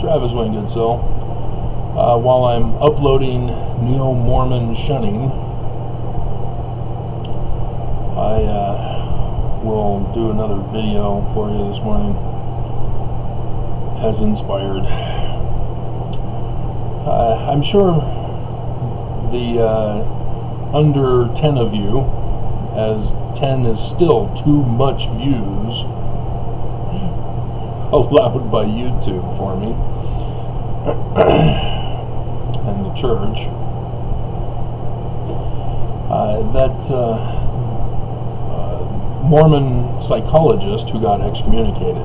Travis Wayne Goodsill. While I'm uploading Neo-Mormon Shunning, I will do another video for you this morning, as inspired. I'm sure the under 10 of you, as 10 is still too much views allowed by YouTube for me and the church, that Mormon psychologist who got excommunicated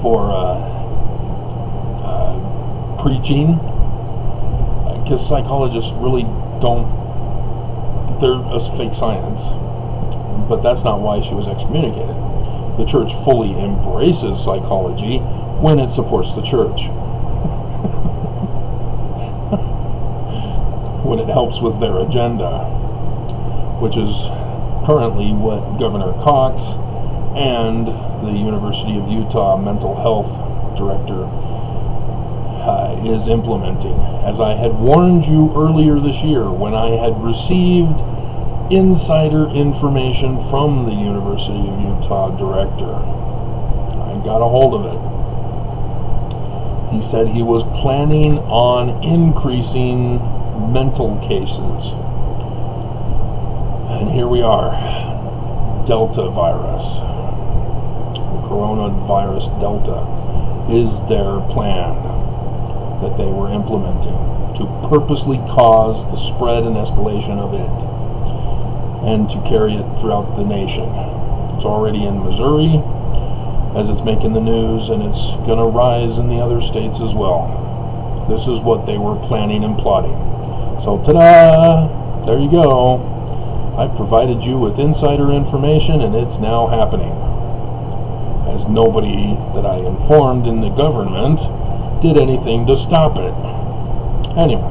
for preaching, because psychologists really don't, they're a fake science, but that's not why she was excommunicated. The church fully embraces psychology when it supports the church, when it helps with their agenda, which is currently what Governor Cox and the University of Utah mental health director is implementing. As I had warned you earlier this year, when I had received insider information from the University of Utah director, I got a hold of it. He said he was planning on increasing mental cases. And here we are. Delta virus. The coronavirus Delta is their plan that they were implementing to purposely cause the spread and escalation of it and to carry it throughout the nation. It's already in Missouri, as it's making the news, and it's going to rise in the other states as well. This is what they were planning and plotting. So, ta-da! There you go. I've provided you with insider information, and it's now happening, as nobody that I informed in the government did anything to stop it. Anyway,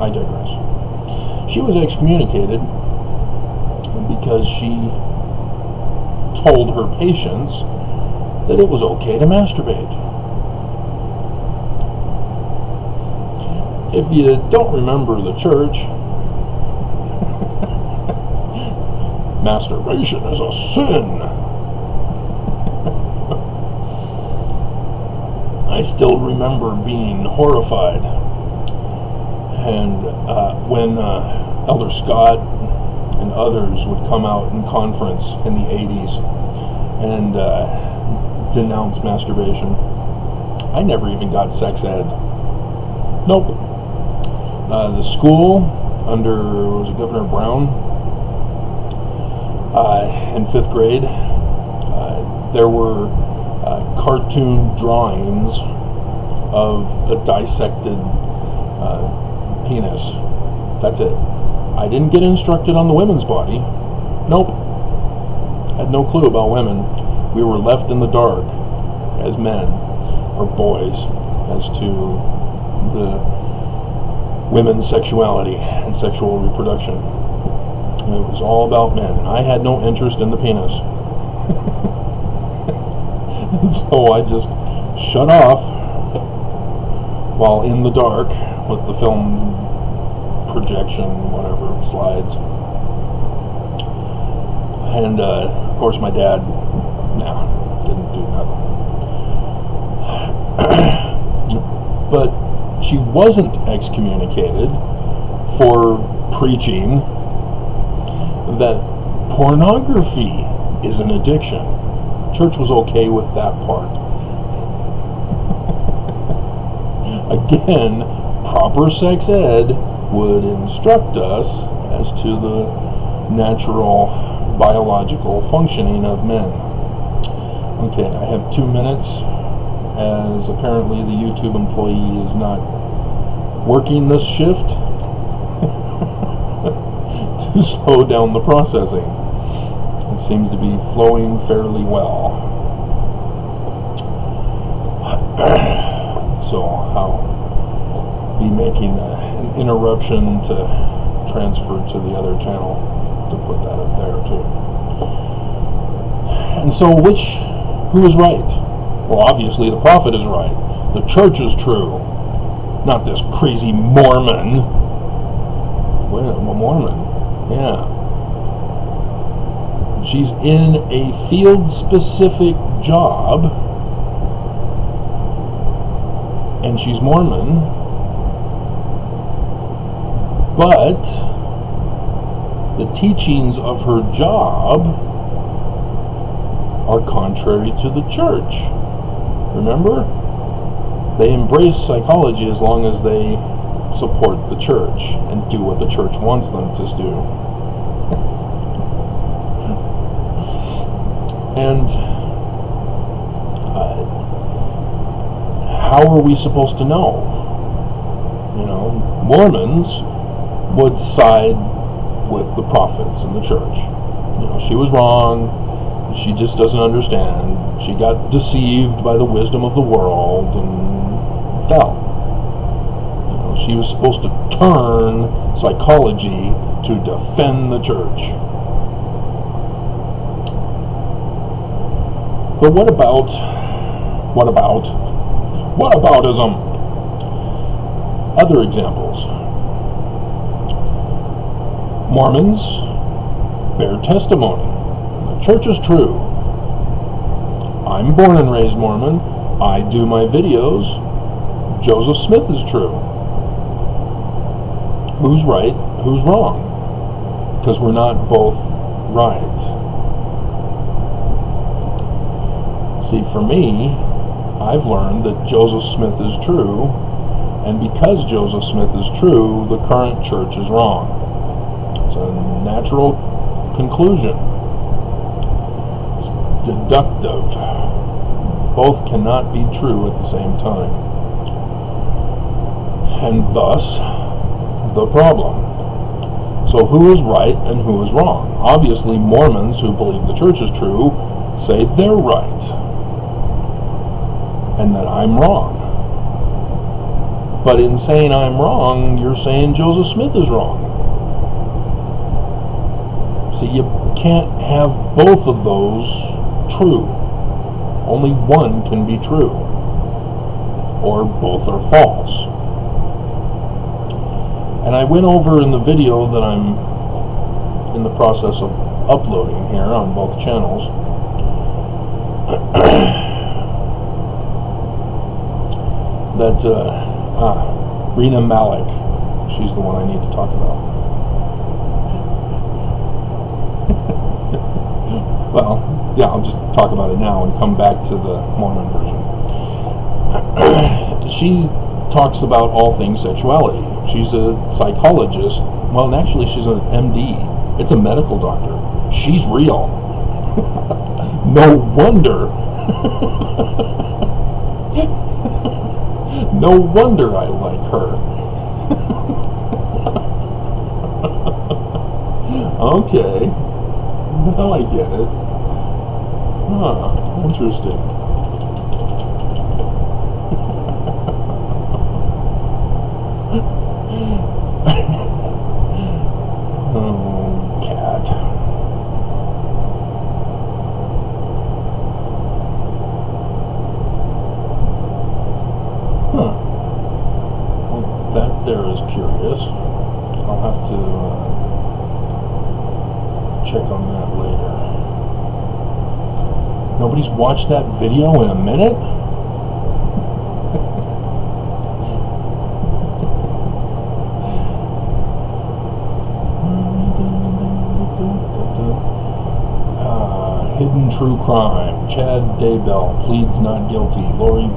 I digress. She was excommunicated because she told her patients that it was okay to masturbate. If you don't remember the church, masturbation is a sin. I still remember being horrified, and when Elder Scott and others would come out in conference in the 80s and denounce masturbation, I never even got sex ed. Nope. The school under, was it Governor Brown, in 5th grade, there were cartoon drawings of a dissected penis. That's it. I didn't get instructed on the women's body. Nope. Had no clue about women. We were left in the dark as men, or boys, as to the women's sexuality and sexual reproduction. And it was all about men, and I had no interest in the penis. And so I just shut off while in the dark with the film projection, whatever, slides. And of course my dad, didn't do nothing. But she wasn't excommunicated for preaching that pornography is an addiction. Church was okay with that part. Again, proper sex ed would instruct us as to the natural biological functioning of men. Okay, I have 2 minutes, as apparently the YouTube employee is not working this shift to slow down the processing. It seems to be flowing fairly well. So I'll be making an interruption to transfer to the other channel to put that up there too. And so who is right? Well, obviously the prophet is right. The church is true. Not this crazy Mormon. Well, a Mormon. Yeah. She's in a field-specific job, and she's Mormon, but the teachings of her job are contrary to the church. Remember? They embrace psychology as long as they support the church and do what the church wants them to do. And how are we supposed to know? You know, Mormons would side with the prophets in the church. You know, she was wrong. She just doesn't understand. She got deceived by the wisdom of the world and fell. You know, she was supposed to turn psychology to defend the church. But what aboutism? Other examples. Mormons bear testimony. The church is true. I'm born and raised Mormon. I do my videos. Joseph Smith is true. Who's right? Who's wrong? Because we're not both right. See, for me, I've learned that Joseph Smith is true, and because Joseph Smith is true, the current church is wrong. It's a natural conclusion. It's deductive. Both cannot be true at the same time. And thus, the problem. So who is right and who is wrong? Obviously, Mormons who believe the church is true say they're right, and that I'm wrong. But in saying I'm wrong, you're saying Joseph Smith is wrong. See, you can't have both of those true. Only one can be true, or both are false. And I went over in the video that I'm in the process of uploading here on both channels that Rena Malik, she's the one I need to talk about. Well, yeah, I'll just talk about it now and come back to the Mormon version. She talks about all things sexuality. She's a psychologist. Well, actually, she's an MD. It's a medical doctor. She's real. No wonder. No wonder I like her. Okay. Now I get it. Huh. Interesting. Oh, cat. Huh. Well, that there is curious. I'll have to check on that later. Nobody's watched that video in a minute? Hidden True Crime. Chad Daybell pleads not guilty. Lori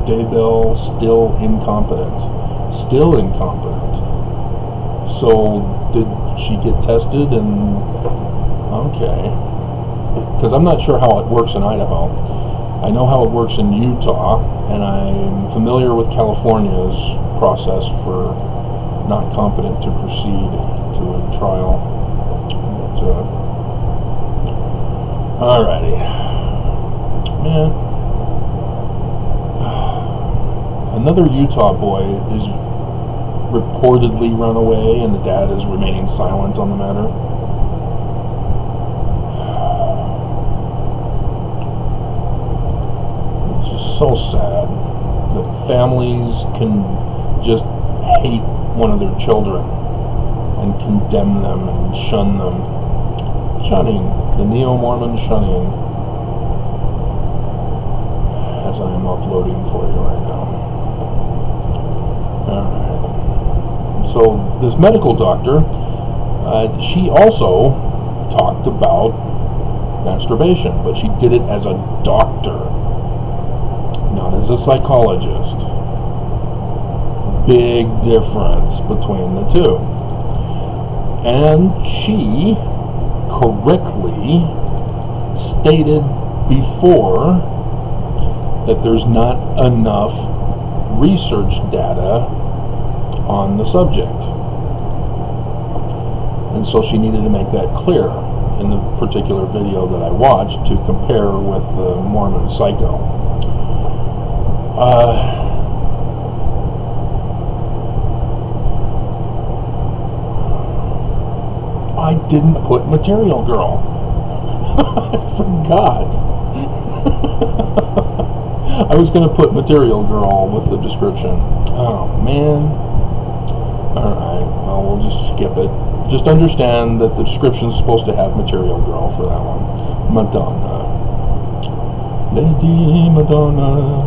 Daybell still incompetent. Still incompetent. So did she get tested? And okay, because I'm not sure how it works in Idaho. I know how it works in Utah, and I'm familiar with California's process for not competent to proceed to a trial. But, alrighty. Man. Another Utah boy is reportedly run away, and the dad is remaining silent on the matter. It's just so sad that families can just hate one of their children and condemn them and shun them. Shunning, the Neo-Mormon shunning, as I am uploading for you right now. Alright. So this medical doctor, she also talked about masturbation, but she did it as a doctor, not as a psychologist. Big difference between the two. And she correctly stated before that there's not enough research data on the subject. And so she needed to make that clear in the particular video that I watched to compare with the Mormon Psycho. I didn't put Material Girl. I forgot. I was going to put Material Girl with the description. Oh, man. Alright, well, we'll just skip it. Just understand that the description is supposed to have Material Girl for that one. Madonna. Lady Madonna.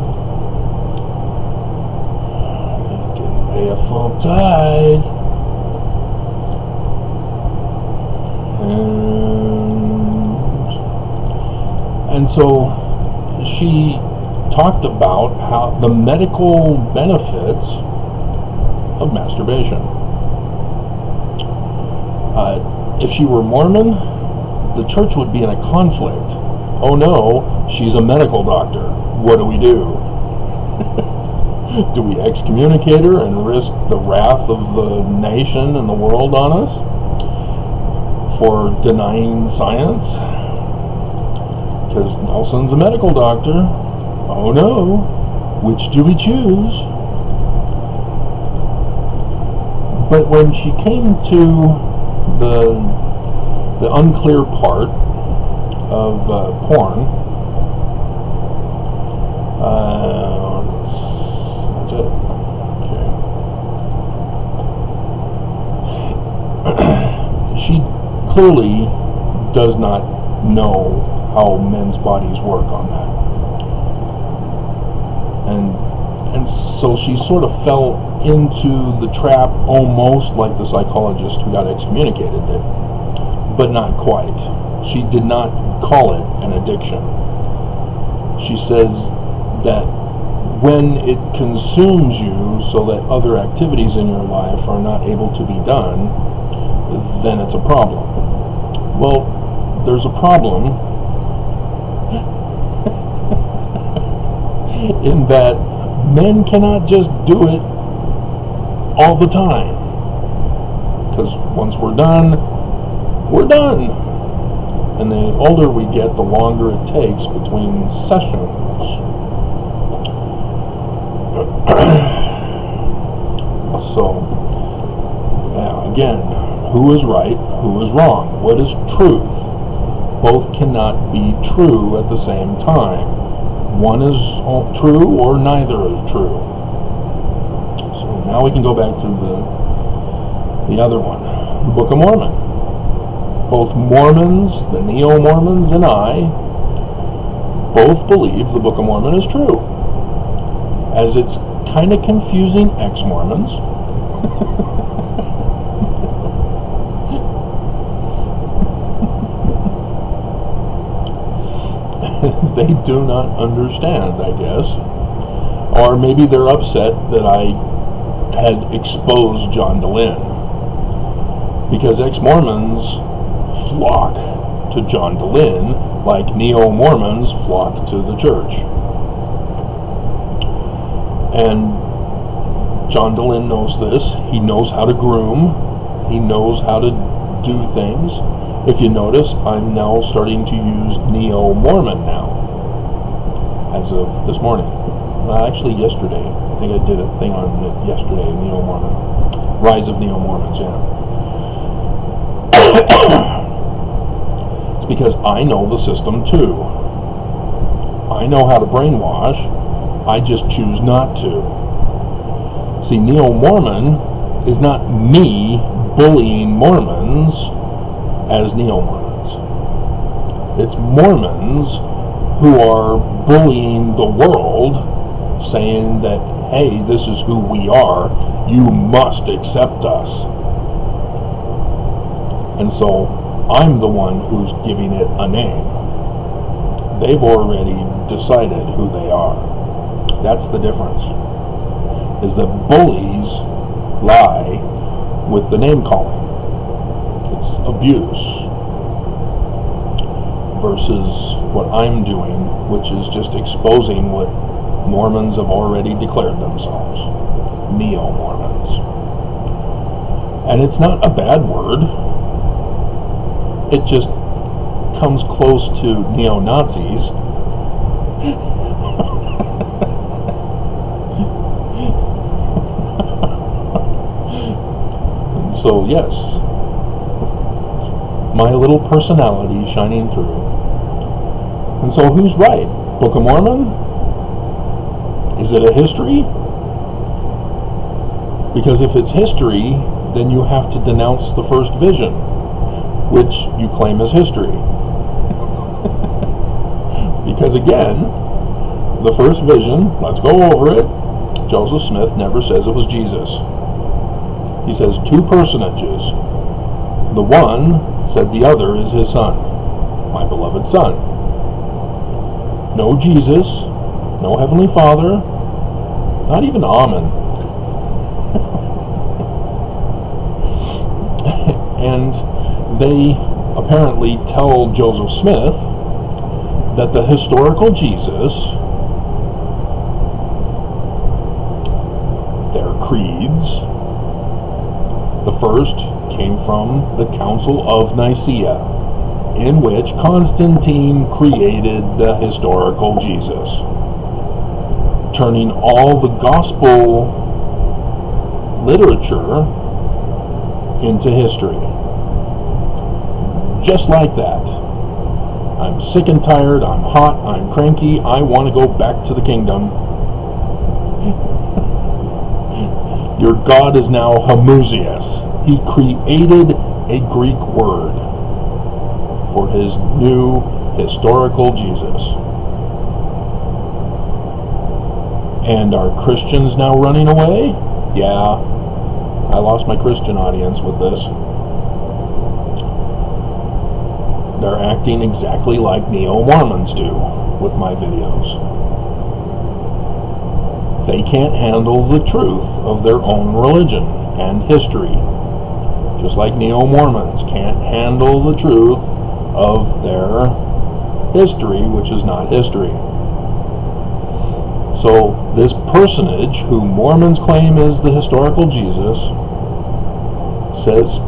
Didn't pay a full tithe. And so she talked about how the medical benefits of masturbation. If she were Mormon, the church would be in a conflict. Oh no, she's a medical doctor. What do we do? Do we excommunicate her and risk the wrath of the nation and the world on us for denying science? Because Nelson's a medical doctor. Oh no, which do we choose? But when she came to the unclear part of porn, that's it. Okay. She clearly does not know how men's bodies work on that. And so she sort of fell into the trap almost like the psychologist who got excommunicated did, but not quite. She did not call it an addiction. She says that when it consumes you so that other activities in your life are not able to be done, then it's a problem. Well, there's a problem in that men cannot just do it all the time. Because once we're done, we're done. And the older we get, the longer it takes between sessions. So, yeah, again, who is right, who is wrong? What is truth? Both cannot be true at the same time. One is true or neither is true. So now we can go back to the other one, the Book of Mormon. Both Mormons, the Neo-Mormons, and I both believe the Book of Mormon is true. As it's kind of confusing ex-Mormons. They do not understand, I guess. Or maybe they're upset that I had exposed John DeLynn. Because ex-Mormons flock to John DeLynn like Neo-Mormons flock to the church. And John DeLynn knows this. He knows how to groom. He knows how to do things. If you notice, I'm now starting to use Neo-Mormon now, as of this morning. Actually, yesterday. I think I did a thing on it yesterday, Neo-Mormon. Rise of Neo-Mormons, yeah. It's because I know the system too. I know how to brainwash, I just choose not to. See, Neo-Mormon is not me bullying Mormons as Neo-Mormons. It's Mormons who are bullying the world, saying that, hey, this is who we are, you must accept us. And so I'm the one who's giving it a name. They've already decided who they are. That's the difference. Is that bullies lie with the name calling. It's abuse versus what I'm doing, which is just exposing what Mormons have already declared themselves. Neo-Mormons. And it's not a bad word. It just comes close to neo-Nazis. And so, yes, my little personality shining through. And so who's right? Book of Mormon? Is it a history? Because if it's history, then you have to denounce the first vision, which you claim as history. Because again, the first vision, let's go over it, Joseph Smith never says it was Jesus. He says two personages. The one said the other is his son, my beloved son. No Jesus, no Heavenly Father, not even Amen. And they apparently tell Joseph Smith that the historical Jesus, their creeds, the first came from the Council of Nicaea, in which Constantine created the historical Jesus, turning all the gospel literature into history. Just like that. I'm sick and tired, I'm hot, I'm cranky, I want to go back to the kingdom. Your God is now Homoousios. He created a Greek word for his new historical Jesus. And are Christians now running away? Yeah, I lost my Christian audience with this. They're acting exactly like Neo-Mormons do with my videos. They can't handle the truth of their own religion and history. Just like Neo-Mormons can't handle the truth of their history, which is not history. So this personage, who Mormons claim is the historical Jesus, says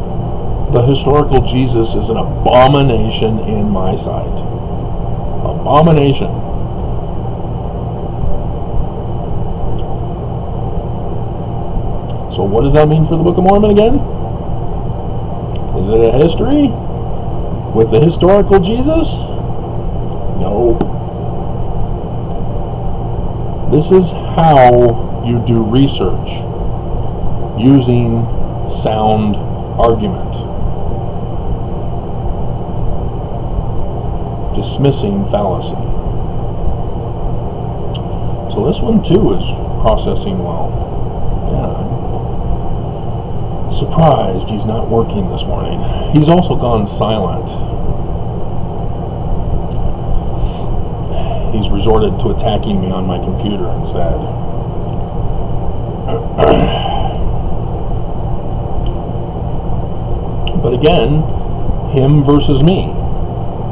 the historical Jesus is an abomination in my sight. Abomination. So what does that mean for the Book of Mormon again? Is it a history with the historical Jesus? Nope. This is how you do research using sound argument. Dismissing fallacy. So this one too is processing well. Yeah. Surprised he's not working this morning. He's also gone silent. He's resorted to attacking me on my computer instead. But again, him versus me.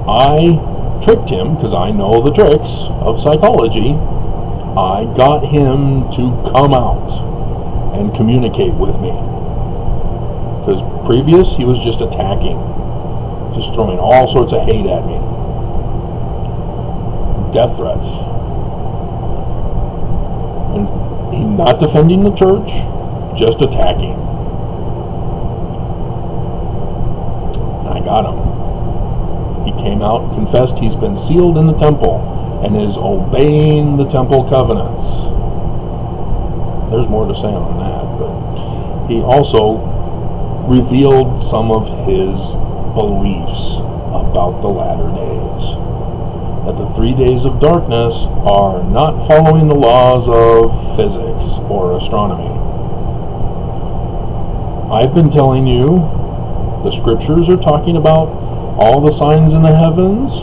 I tricked him because I know the tricks of psychology. I got him to come out and communicate with me. Because previous, he was just attacking, just throwing all sorts of hate at me. Death threats. And he not defending the church, just attacking. And I got him. He came out, confessed he's been sealed in the temple, and is obeying the temple covenants. There's more to say on that, but he also revealed some of his beliefs about the latter days. That the 3 days of darkness are not following the laws of physics or astronomy. I've been telling you, the scriptures are talking about all the signs in the heavens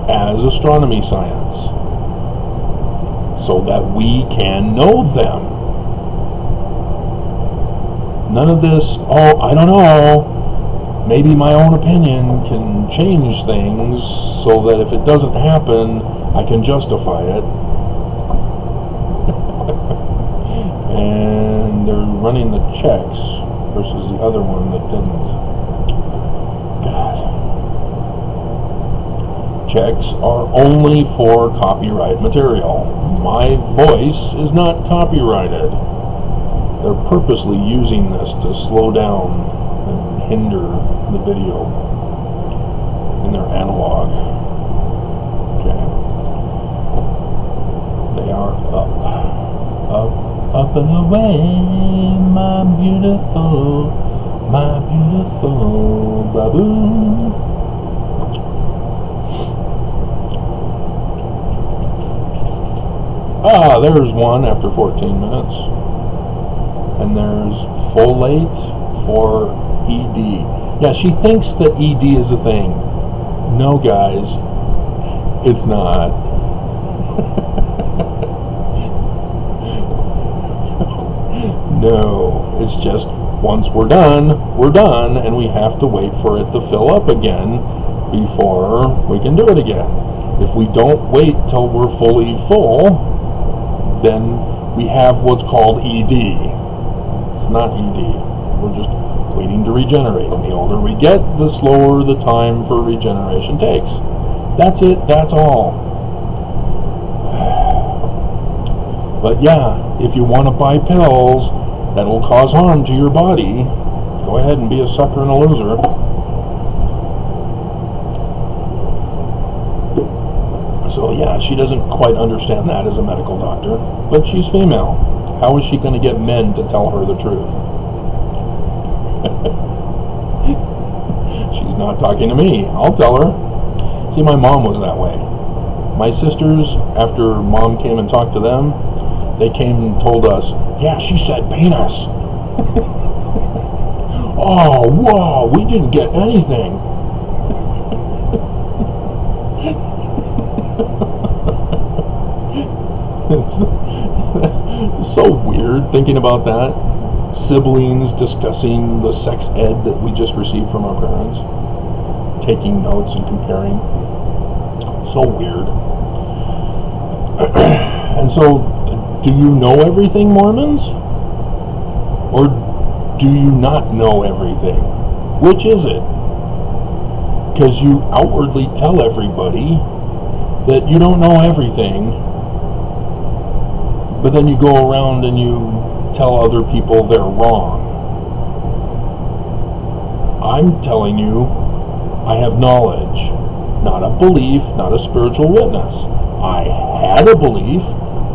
as astronomy science, so that we can know them. None of this, oh, I don't know, maybe my own opinion can change things so that if it doesn't happen, I can justify it. And they're running the checks versus the other one that didn't. God. Checks are only for copyright material. My voice is not copyrighted. They're purposely using this to slow down and hinder the video in their analog. Okay. They are up and away, my beautiful baboon. Ah, there's one after 14 minutes. And there's folate for ED. Yeah, she thinks that ED is a thing. No, guys, it's not. No, it's just once we're done, and we have to wait for it to fill up again before we can do it again. If we don't wait till we're fully full, then we have what's called ED. It's not ED. We're just waiting to regenerate. And the older we get, the slower the time for regeneration takes. That's it. That's all. But yeah, if you want to buy pills that will cause harm to your body, go ahead and be a sucker and a loser. So yeah, she doesn't quite understand that as a medical doctor, but she's female. How is she going to get men to tell her the truth? She's not talking to me. I'll tell her. See, my mom was that way. My sisters, after mom came and talked to them, they came and told us, yeah, she said penis. Oh, whoa, we didn't get anything. It's so weird thinking about that. Siblings discussing the sex ed that we just received from our parents, taking notes and comparing. So weird. And so, do you know everything, Mormons? Or do you not know everything? Which is it? Because you outwardly tell everybody that you don't know everything, but then you go around and you tell other people they're wrong. I'm telling you, I have knowledge, not a belief, not a spiritual witness. I had a belief,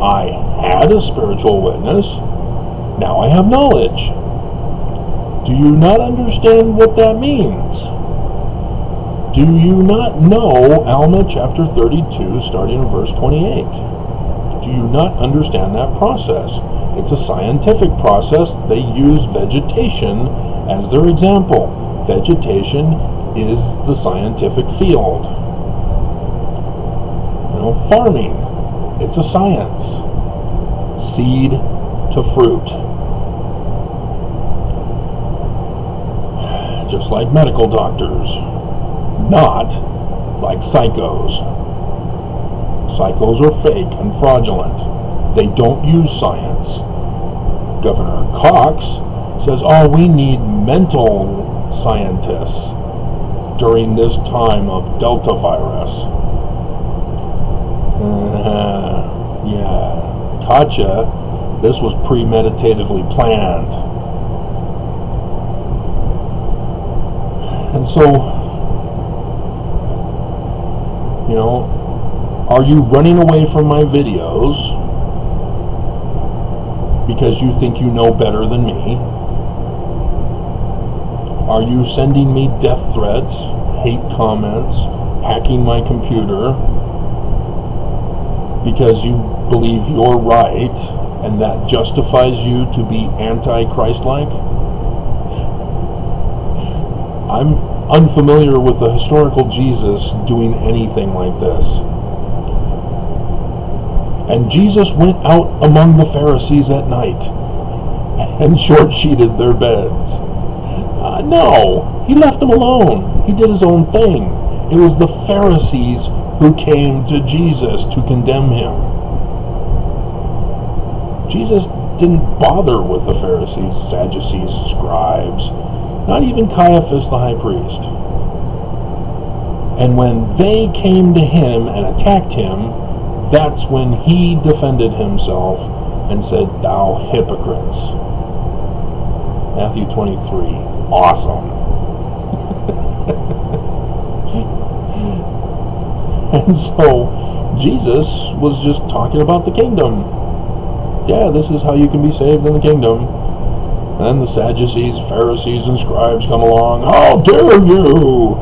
I had a spiritual witness, now I have knowledge. Do you not understand what that means? Do you not know Alma chapter 32, starting in verse 28? Do you not understand that process? It's a scientific process. They use vegetation as their example. Vegetation is the scientific field. Farming, it's a science. Seed to fruit. Just like medical doctors, not like psychos. Psychos are fake and fraudulent. They don't use science. Governor Cox says, oh, we need mental scientists during this time of Delta virus. Yeah, gotcha. This was premeditatively planned. And so, Are you running away from my videos because you think you know better than me? Are you sending me death threats, hate comments, hacking my computer because you believe you're right and that justifies you to be anti-Christ-like? I'm unfamiliar with the historical Jesus doing anything like this. And Jesus went out among the Pharisees at night and short-sheeted their beds. No, he left them alone. He did his own thing. It was the Pharisees who came to Jesus to condemn him. Jesus didn't bother with the Pharisees, Sadducees, scribes, not even Caiaphas the high priest. And when they came to him and attacked him, that's when he defended himself and said, "Thou hypocrites." Matthew 23. Awesome. And so Jesus was just talking about the kingdom. Yeah, this is how you can be saved in the kingdom. And then the Sadducees, Pharisees, and scribes come along. How dare you!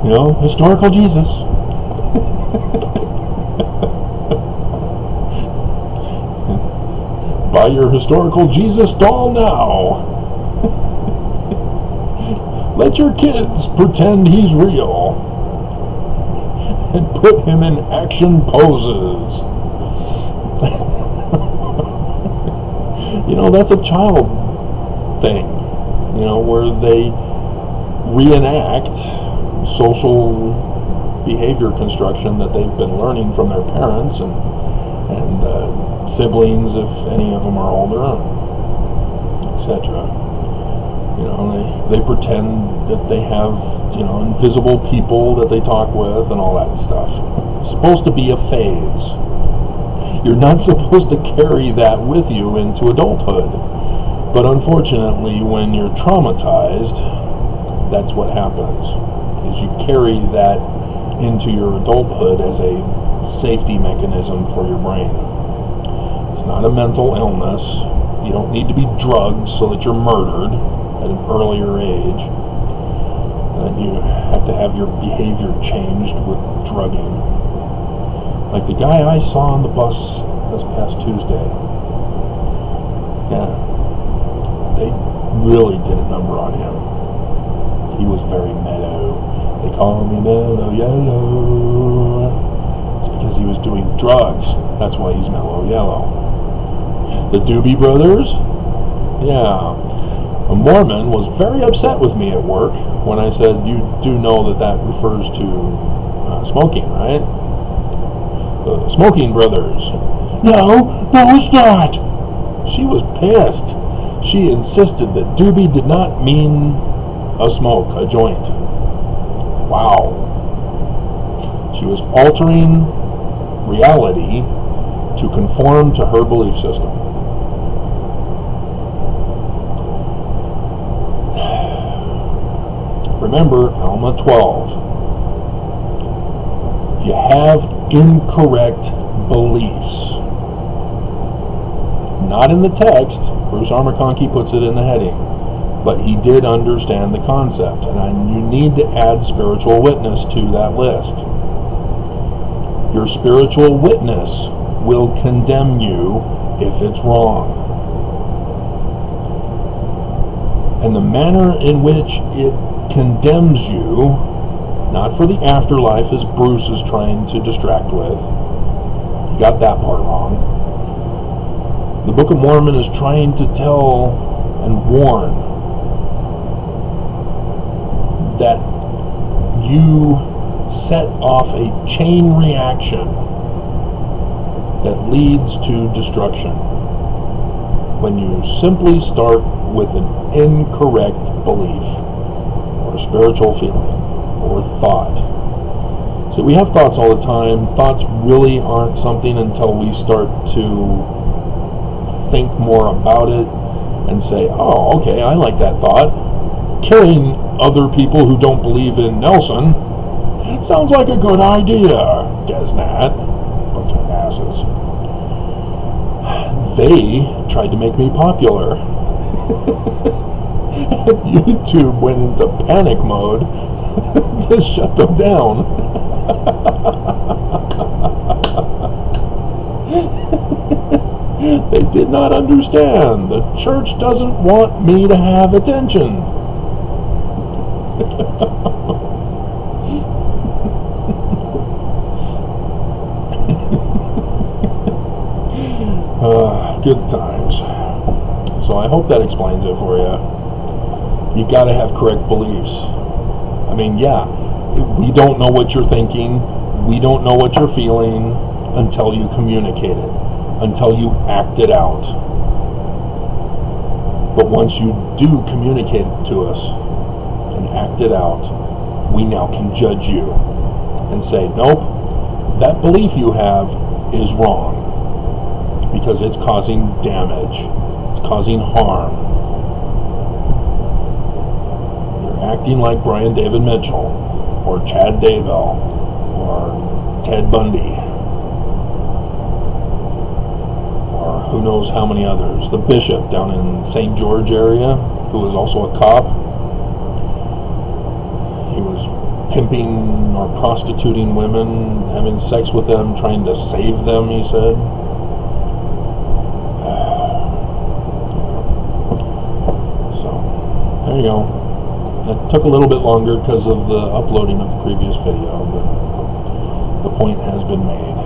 You know, historical Jesus. Buy your historical Jesus doll now. Let your kids pretend he's real. And put him in action poses. You know, that's a child thing. You know, where they reenact social behavior construction that they've been learning from their parents and siblings, if any of them are older, etc. You know, they pretend that they have, you know, invisible people that they talk with and all that stuff. It's supposed to be a phase. You're not supposed to carry that with you into adulthood. But unfortunately, when you're traumatized, that's what happens. Is you carry that into your adulthood as a safety mechanism for your brain. It's not a mental illness. You don't need to be drugged so that you're murdered at an earlier age. And you have to have your behavior changed with drugging. Like the guy I saw on the bus this past Tuesday. Yeah. They really did a number on him. He was very mellow. They call me Mellow Yellow. It's because he was doing drugs. That's why he's Mellow Yellow. The Doobie Brothers? Yeah. A Mormon was very upset with me at work when I said, "You do know that refers to smoking, right?" The Smoking Brothers. No, it's not. She was pissed. She insisted that doobie did not mean a smoke, a joint. Wow. She was altering reality to conform to her belief system. Remember, Alma 12. If you have incorrect beliefs, not in the text, Bruce R. McConkie puts it in the heading, but he did understand the concept, and you need to add spiritual witness to that list. Your spiritual witness will condemn you if it's wrong. And the manner in which it condemns you, not for the afterlife as Bruce is trying to distract with, you got that part wrong. The Book of Mormon is trying to tell and warn that you set off a chain reaction that leads to destruction when you simply start with an incorrect belief or spiritual feeling or thought. So we have thoughts all the time. Thoughts really aren't something until we start to think more about it and say, oh, okay, I like that thought. killing other people who don't believe in Nelson sounds like a good idea, Desnat. Bunch of asses. They tried to make me popular. YouTube went into panic mode to shut them down. They did not understand. The church doesn't want me to have attention. Good times. So I hope that explains it for you. You got to have correct beliefs. I mean, yeah, we don't know what you're thinking. We don't know what you're feeling until you communicate it, until you act it out. But once you do communicate it to us and act it out, we now can judge you and say, nope, that belief you have is wrong because it's causing damage. It's causing harm. You're acting like Brian David Mitchell or Chad Daybell or Ted Bundy or who knows how many others. The bishop down in St. George area, who was also a cop. He was pimping or prostituting women, having sex with them, trying to save them, he said. There you go. That took a little bit longer because of the uploading of the previous video, but the point has been made.